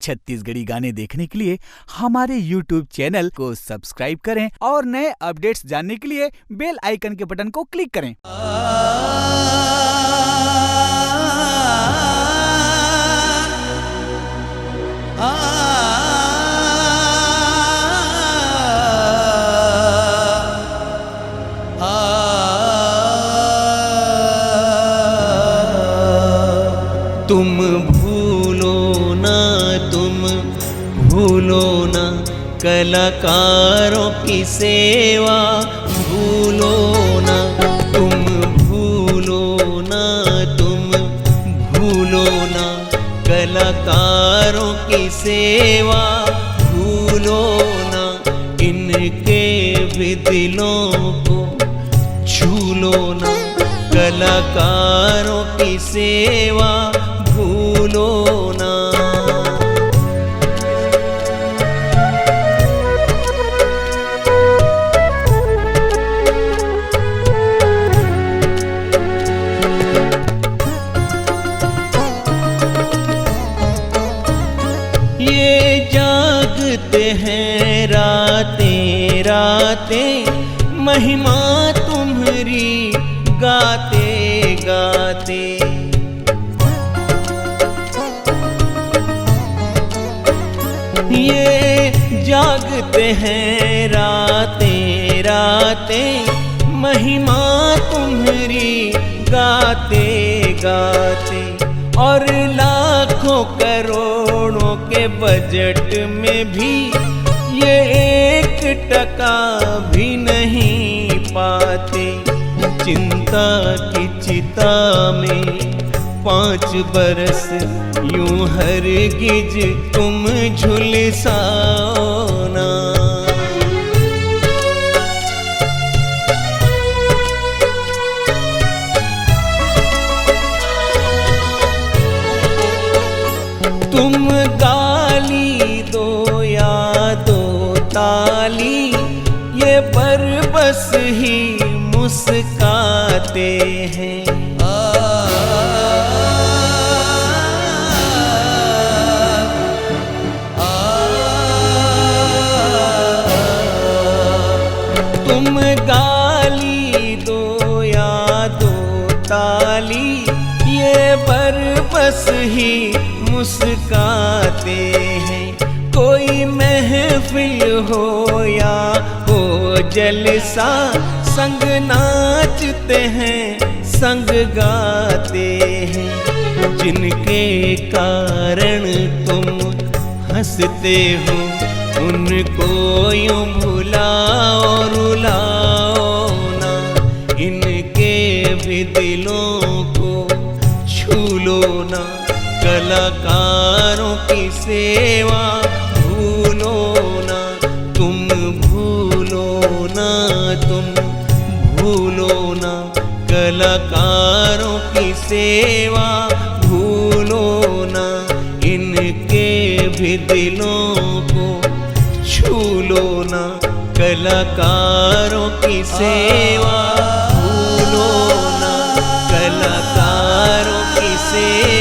छत्तीसगढ़ी गाने देखने के लिए हमारे YouTube चैनल को सब्सक्राइब करें और नए अपडेट्स जानने के लिए बेल आइकन के बटन को क्लिक करें। तुम भूलो ना कलाकारों की सेवा, भूलो ना तुम भूलो ना कलाकारों की सेवा, भूलो ना इनके भी दिलों को छू लो ना, कलाकारों की सेवा भूलो ना। ये जागते हैं रातें रातें, महिमा तुम्हारी गाते गाते, ये जागते हैं रातें रातें, महिमा तुम्हारी गाते गाते, और लाखों करोड़ों के बजट में भी ये 1% भी नहीं पाते। चिंता की चिता में 5 बरस यूं हरगिज तुम झुलसाओ ना। तुम गाली दो या दो ताली, ये पर बस ही मुस्काते हैं। तुम गाली दो या दो ताली, ये पर बस ही मुस्काते हैं। कोई महफिल हो या हो जलसा, संग नाचते हैं संग गाते हैं। जिनके कारण तुम हंसते हो उनको यूं भुलाओ रुलाओ ना, इनके भी दिलों को छू लो ना, कलाकारों की सेवा भूलो ना। तुम भूलो ना कलाकारों की सेवा भूलो ना, इनके भी दिलों को छू लो ना, कलाकारों की सेवा भूलो ना, कलाकारों की सेवा